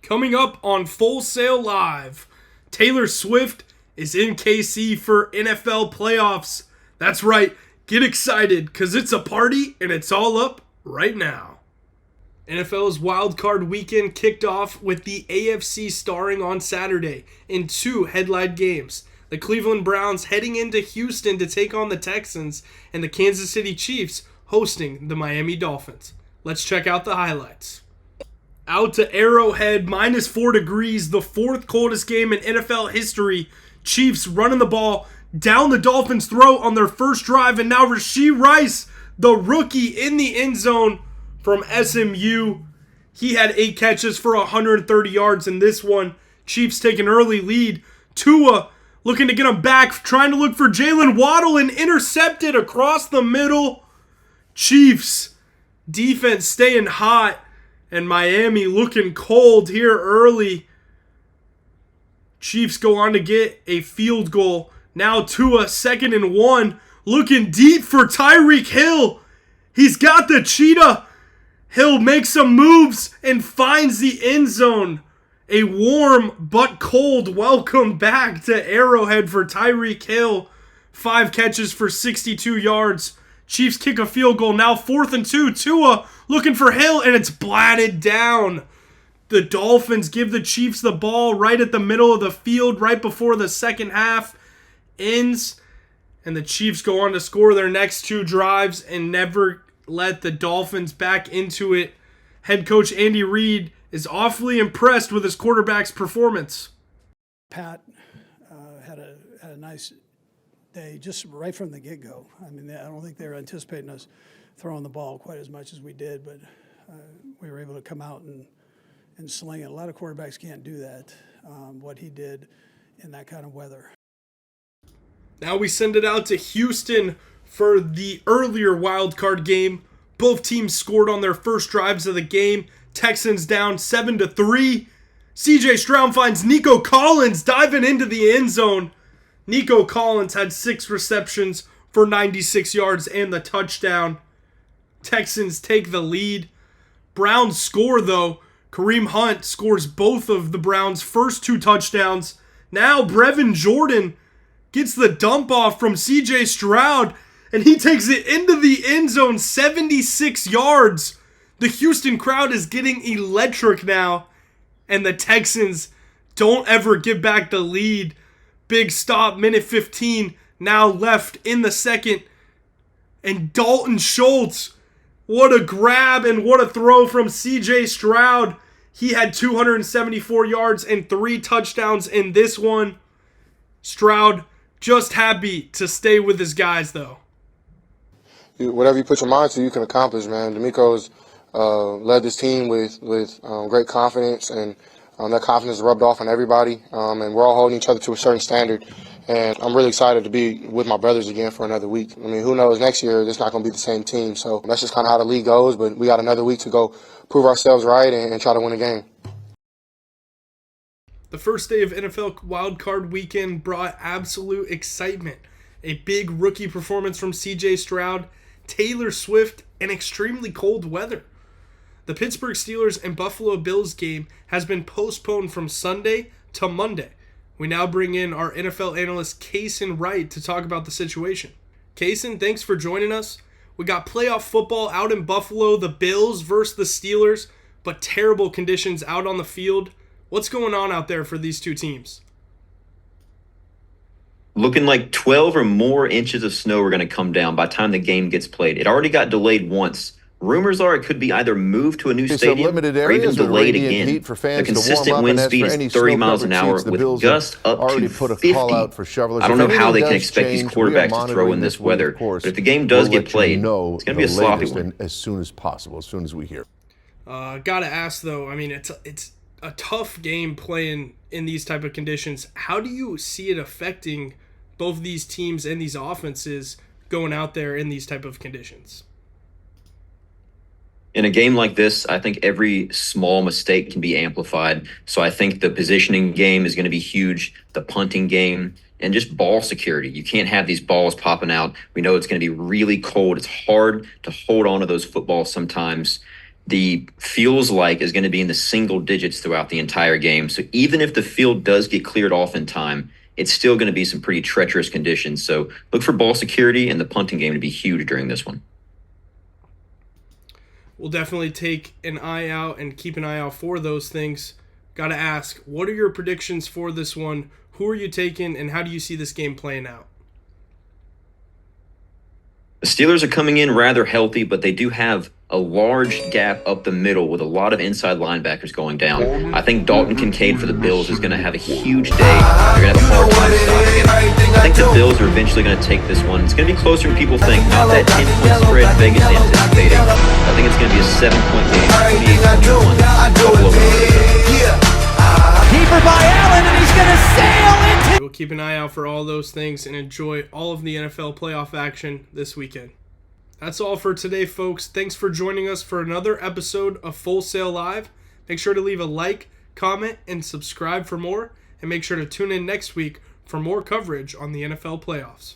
Coming up on Full Sail Live, Taylor Swift is in KC for NFL playoffs. That's right, get excited because it's a party and it's all up right now. NFL's Wild Card Weekend kicked off with the AFC starring on Saturday in two headline games. The Cleveland Browns heading into Houston to take on the Texans, and the Kansas City Chiefs hosting the Miami Dolphins. Let's check out the highlights. Out to Arrowhead, minus 4 degrees, the fourth coldest game in NFL history. Chiefs running the ball down the Dolphins' throat on their first drive, and now Rashee Rice, the rookie, in the end zone from SMU. He had 8 catches for 130 yards in this one. Chiefs take an early lead. Tua looking to get him back, trying to look for Jalen Waddle, and intercepted across the middle. Chiefs defense staying hot, and Miami looking cold here early. Chiefs go on to get a field goal. Now Tua, 2nd and 1, looking deep for Tyreek Hill. He's got the cheetah. Hill makes some moves and finds the end zone. A warm but cold welcome back to Arrowhead for Tyreek Hill. 5 catches for 62 yards. Chiefs kick a field goal. Now 4th and 2. Tua looking for Hill, and it's blatted down. The Dolphins give the Chiefs the ball right at the middle of the field, right before the second half ends. And the Chiefs go on to score their next 2 drives and never let the Dolphins back into it. Head coach Andy Reid is awfully impressed with his quarterback's performance. Pat had a nice day just right from the get-go. I mean, I don't think they were anticipating us throwing the ball quite as much as we did, but we were able to come out and sling it. A lot of quarterbacks can't do that, what he did in that kind of weather. Now we send it out to Houston for the earlier wild card game. Both teams scored on their first drives of the game. Texans down 7-3. CJ Stroud finds Nico Collins diving into the end zone. Nico Collins had 6 receptions for 96 yards and the touchdown. Texans take the lead. Browns score though. Kareem Hunt scores both of the Browns' first 2 touchdowns. Now Brevin Jordan gets the dump off from CJ Stroud, and he takes it into the end zone, 76 yards. The Houston crowd is getting electric now, and the Texans don't ever give back the lead. Big stop, minute 15 now left in the second. And Dalton Schultz, what a grab and what a throw from CJ Stroud. He had 274 yards and 3 touchdowns in this one. Stroud just happy to stay with his guys, though. Whatever you put your mind to, you can accomplish, man. D'Amico's led this team with great confidence, and that confidence rubbed off on everybody, and we're all holding each other to a certain standard. And I'm really excited to be with my brothers again for another week. I mean, who knows, next year it's not going to be the same team. So that's just kind of how the league goes, but we got another week to go prove ourselves right and try to win a game. The first day of NFL Wild Card Weekend brought absolute excitement. A big rookie performance from CJ Stroud, Taylor Swift, and extremely cold weather. The Pittsburgh Steelers and Buffalo Bills game has been postponed from Sunday to Monday. We now bring in our NFL analyst Cason Wright to talk about the situation. Cason, thanks for joining us. We got playoff football out in Buffalo, the Bills versus the Steelers, but terrible conditions out on the field. What's going on out there for these 2 teams? Looking like 12 or more inches of snow are going to come down by the time the game gets played. It already got delayed once. Rumors are it could be either moved to a new stadium or even delayed again. The consistent wind speed is 30 miles an hour with gusts up to 50. I don't know how they can expect these quarterbacks to throw in this weather, but if the game does get played, it's going to be a sloppy one. As soon as possible, as soon as we hear. Gotta ask though, I mean, it's a tough game playing in these type of conditions. How do you see it affecting both these teams and these offenses going out there in these type of conditions? In a game like this, I think every small mistake can be amplified. So I think the positioning game is going to be huge, the punting game, and just ball security. You can't have these balls popping out. We know it's going to be really cold. It's hard to hold on to those footballs sometimes. the feels like is going to be in the single digits throughout the entire game. So even if the field does get cleared off in time, it's still going to be some pretty treacherous conditions. So look for ball security and the punting game to be huge during this one. We'll definitely take an eye out and keep an eye out for those things. Got to ask, what are your predictions for this one? Who are you taking, and how do you see this game playing out? The Steelers are coming in rather healthy, but they do have a large gap up the middle with a lot of inside linebackers going down. I think Dalton Kincaid for the Bills is going to have a huge day. They're going to have a hard time stopping him. I think the Bills are eventually going to take this one. It's going to be closer than people think. Not that 10-point spread Vegas is anticipating. I think it's going to be a 7-point game. 28-21. Keeper by Allen, and he's going to sail into. We'll keep an eye out for all those things and enjoy all of the NFL playoff action this weekend. That's all for today, folks. Thanks for joining us for another episode of Full Sail Live. Make sure to leave a like, comment, and subscribe for more. And make sure to tune in next week for more coverage on the NFL playoffs.